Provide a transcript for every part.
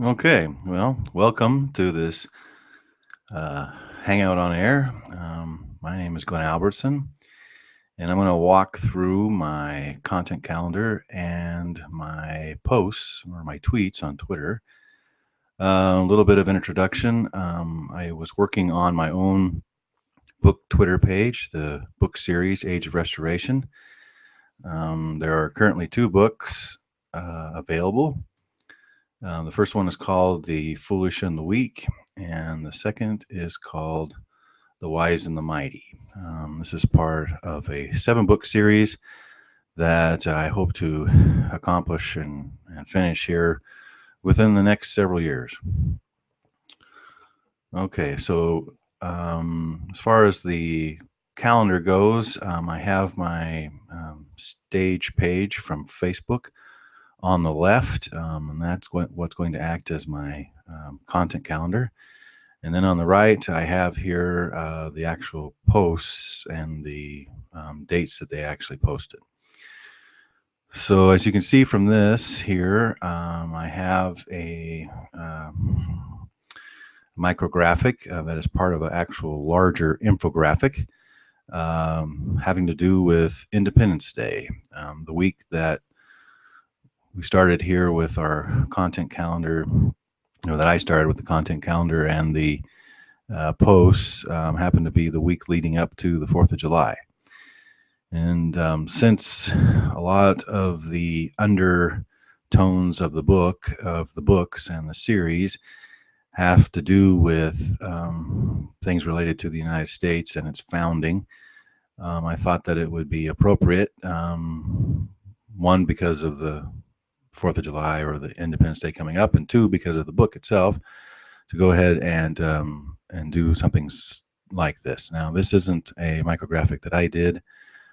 Okay, well, welcome to this uh, Hangout on Air. My name is Glenn Albertson, and I'm going to walk through my content calendar and my posts or my tweets on Twitter. A little bit of an introduction. I was working on my own book Twitter page, the book series Age of Restoration. There are currently two books available. The first one is called The Foolish and the Weak, and the second is called The Wise and the Mighty. This is part of a 7-book series that I hope to accomplish and finish here within the next several years. Okay, so as far as the calendar goes, I have my stage page from Facebook on the left, and that's what's going to act as my content calendar. And then on the right, I have here the actual posts and the dates that they actually posted. So as you can see from this here, I have a micrographic that is part of an actual larger infographic having to do with Independence Day, the week that we started here with our content calendar, or that I started with the content calendar, and the posts happened to be the week leading up to the 4th of July. And since a lot of the undertones of the books and the series have to do with things related to the United States and its founding, I thought that it would be appropriate, one, because of the 4th of July or the Independence Day coming up, and two, because of the book itself, to go ahead and do something like this. Now, this isn't a micrographic that I did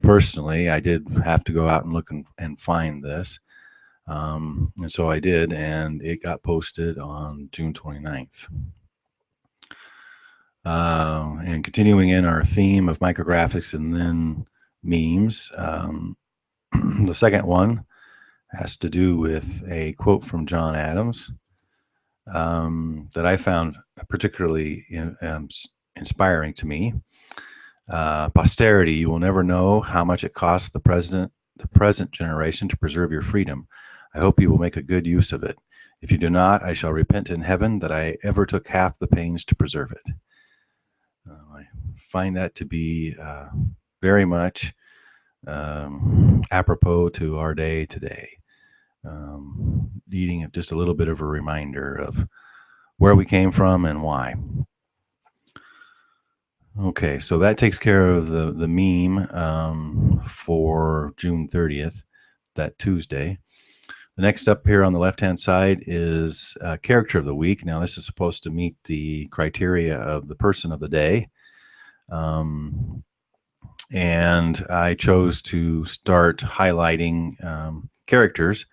personally. I did have to go out and look and find this. And so I did, and it got posted on June 29th. And continuing in our theme of micrographics and then memes, the second one has to do with a quote from John Adams that I found particularly inspiring to me. Posterity, you will never know how much it costs the present generation to preserve your freedom. I hope you will make a good use of it. If you do not, I shall repent in heaven that I ever took half the pains to preserve it. I find that to be very much apropos to our day today. Needing just a little bit of a reminder of where we came from and why. Okay, so that takes care of the meme for June 30th, that Tuesday. The next up here on the left-hand side is character of the week. Now, this is supposed to meet the criteria of the person of the day. And I chose to start highlighting characters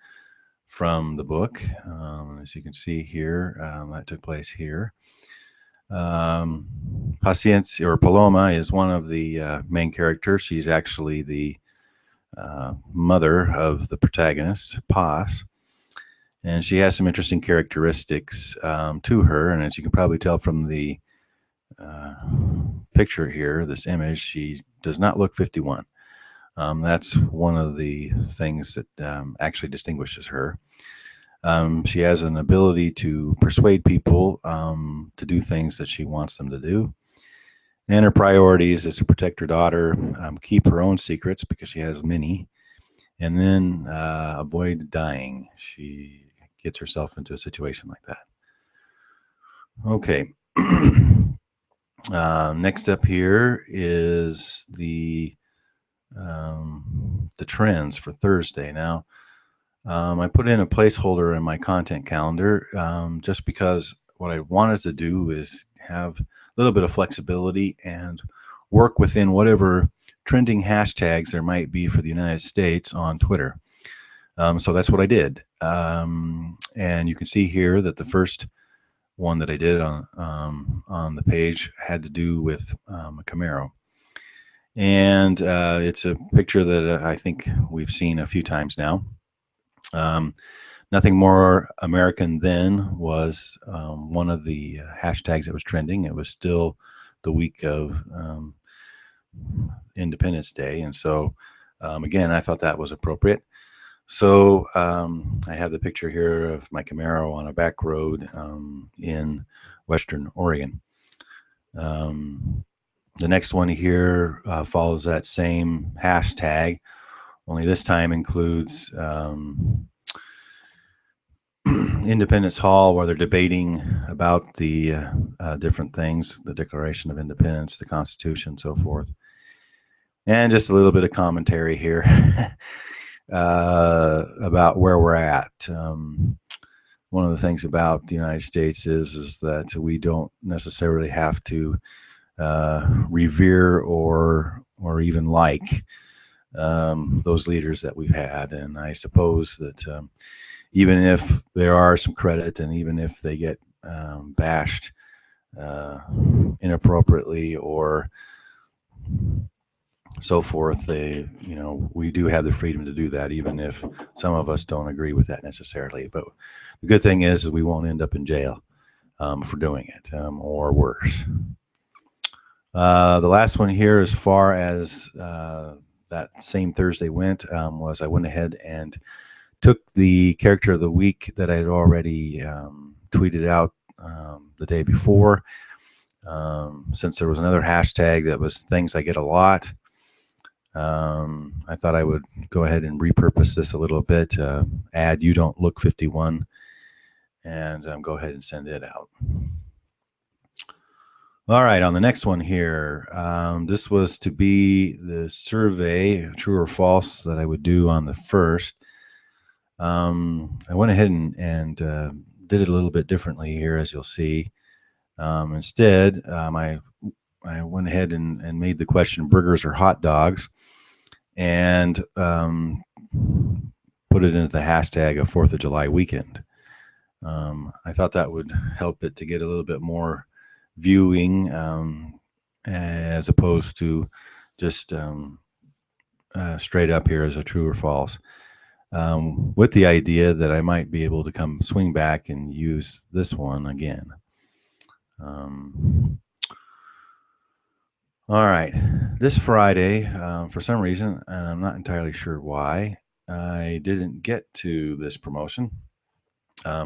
from the book. As you can see here, that took place here. Paciencia, or Paloma, is one of the main characters. She's actually the mother of the protagonist, Paz, and she has some interesting characteristics to her. And as you can probably tell from the picture here, this image, she does not look 51. That's one of the things that actually distinguishes her. She has an ability to persuade people to do things that she wants them to do. And her priorities is to protect her daughter, keep her own secrets because she has many, and then avoid dying. She gets herself into a situation like that. Okay. Next up here is the trends for Thursday. Now, I put in a placeholder in my content calendar just because what I wanted to do is have a little bit of flexibility and work within whatever trending hashtags there might be for the United States on Twitter. So that's what I did. And you can see here that the first one that I did on the page had to do with a Camaro. And it's a picture that I think we've seen a few times now. Nothing more American then was one of the hashtags that was trending. It was still the week of Independence Day. And so, again, I thought that was appropriate. So I have the picture here of my Camaro on a back road in Western Oregon. The next one here follows that same hashtag, only this time includes Independence Hall, where they're debating about the different things, the Declaration of Independence, the Constitution, so forth. And just a little bit of commentary here about where we're at. One of the things about the United States is that we don't necessarily have to revere or even like those leaders that we've had. And I suppose that even if there are some credit, and even if they get bashed inappropriately or so forth, we do have the freedom to do that, even if some of us don't agree with that necessarily. But the good thing is we won't end up in jail for doing it, or worse. The last one here, as far as that same Thursday went, was I went ahead and took the character of the week that I had already tweeted out the day before. Since there was another hashtag that was things I get a lot, I thought I would go ahead and repurpose this a little bit, add "You Don't Look 51," and go ahead and send it out. All right, on the next one here, this was to be the survey, true or false, that I would do on the 1st. I went ahead and did it a little bit differently here, as you'll see. Instead, I went ahead and made the question burgers or hot dogs, and put it into the hashtag of 4th of July weekend. I thought that would help it to get a little bit more viewing, as opposed to just straight up here as a true or false, with the idea that I might be able to come swing back and use this one again. All right, this Friday, for some reason, and I'm not entirely sure why, I didn't get to this promotion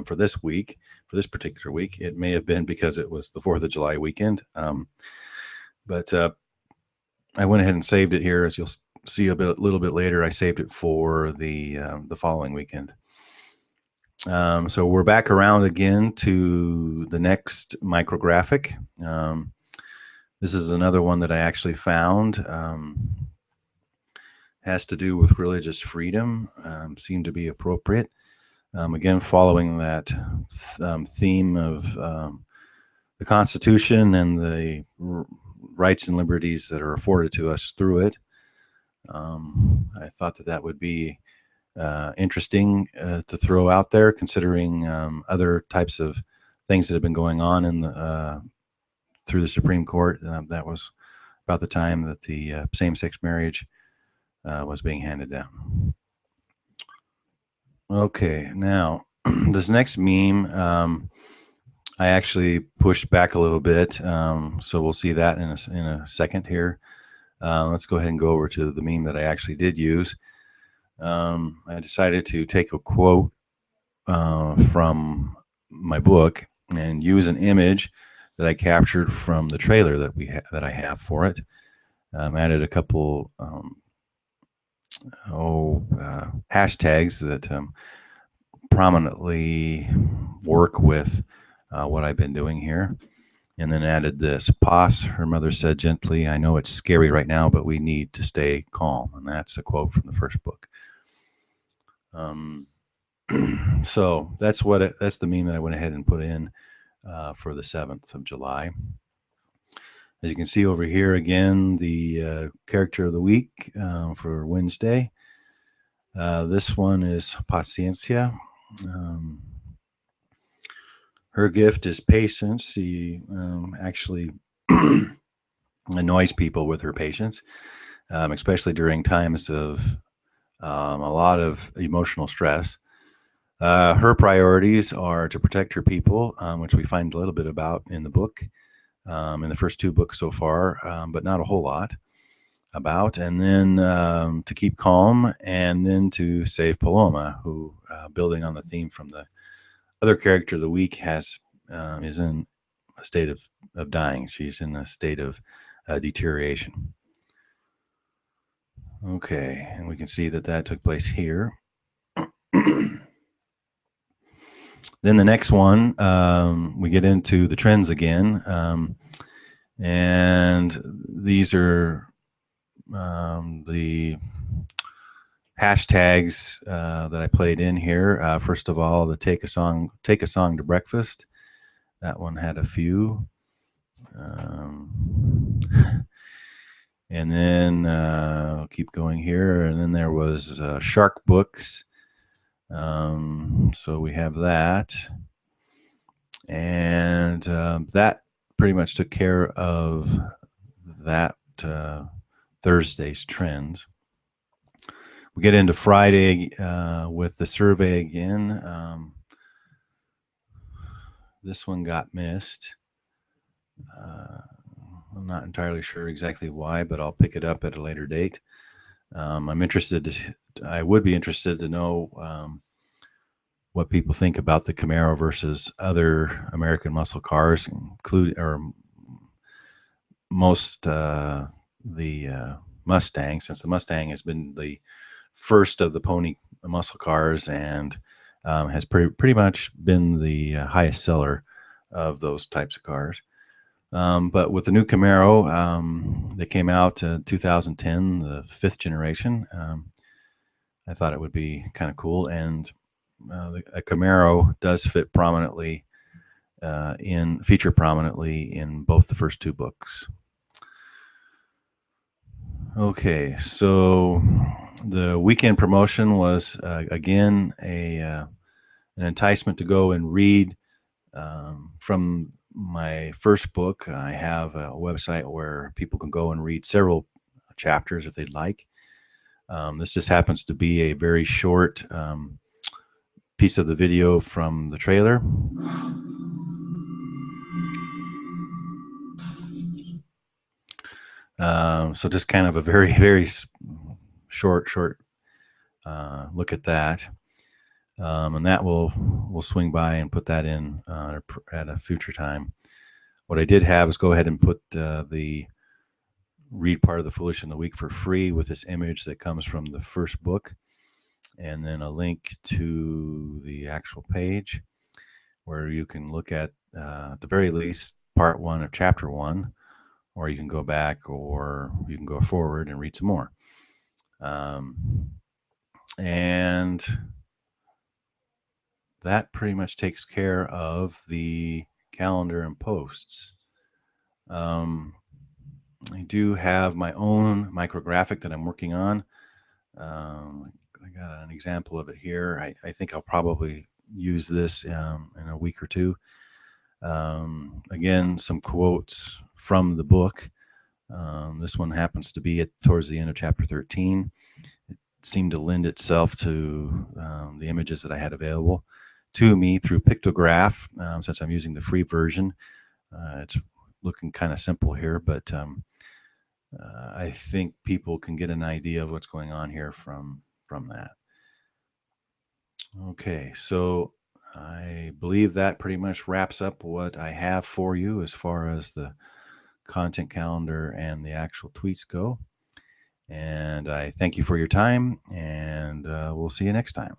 for this week, for this particular week. It may have been because it was the 4th of July weekend, but I went ahead and saved it here. As you'll see a little bit later, I saved it for the following weekend. So we're back around again to the next micrographic. This is another one that I actually found. Has to do with religious freedom. Seemed to be appropriate. Again, following that theme of the Constitution and the rights and liberties that are afforded to us through it. I thought that would be interesting to throw out there, considering other types of things that have been going on in through the Supreme Court. That was about the time that the same-sex marriage was being handed down. Okay, now this next meme, I actually pushed back a little bit, so we'll see that in a second here. Let's go ahead and go over to the meme that I actually did use. I decided to take a quote from my book and use an image that I captured from the trailer that I have for it. Added a couple hashtags that prominently work with what I've been doing here, and then added this: "Poss, her mother said gently, I know it's scary right now, but we need to stay calm." And that's a quote from the first book. So that's the meme that I went ahead and put in for the 7th of July. As you can see over here, again, the character of the week for Wednesday. This one is Paciencia. Her gift is patience. She actually annoys people with her patience, especially during times of a lot of emotional stress. Her priorities are to protect her people, which we find a little bit about in the book, in the first two books so far, but not a whole lot about. And then to keep calm, and then to save Paloma, who, building on the theme from the other character of the week, is in a state of dying. She's in a state of deterioration. Okay, and we can see that took place here. Then the next one, we get into the trends again, and these are the hashtags that I played in here. First of all, the take a song to breakfast. That one had a few. And then I'll keep going here. And then there was shark books. So we have that. And that pretty much took care of that Thursday's trends. We get into Friday with the survey again. This one got missed. I'm not entirely sure exactly why, but I'll pick it up at a later date. I would be interested to know what people think about the Camaro versus other American muscle cars, most the Mustang, since the Mustang has been the first of the pony muscle cars and has pretty much been the highest seller of those types of cars. But with the new Camaro that came out in 2010, the 5th generation, I thought it would be kind of cool. And a Camaro does feature prominently in both the first two books. Okay, so the weekend promotion was again an enticement to go and read from my first book. I have a website where people can go and read several chapters if they'd like. This just happens to be a very short piece of the video from the trailer. So just kind of a very, very short look at that. And that we'll swing by and put that in at a future time. What I did have is go ahead and put the read part of the Foolish in the Week for free with this image that comes from the first book, and then a link to the actual page where you can look at the very least part 1 of chapter 1, or you can go back, or you can go forward and read some more. And that pretty much takes care of the calendar and posts. I do have my own micrographic that I'm working on. I got an example of it here. I think I'll probably use this in a week or two. Again, some quotes from the book. This one happens to be towards the end of chapter 13. It seemed to lend itself to the images that I had available to me through pictograph, since I'm using the free version. It's looking kind of simple here, but I think people can get an idea of what's going on here from that. Okay, so I believe that pretty much wraps up what I have for you as far as the content calendar and the actual tweets go. And I thank you for your time, and we'll see you next time.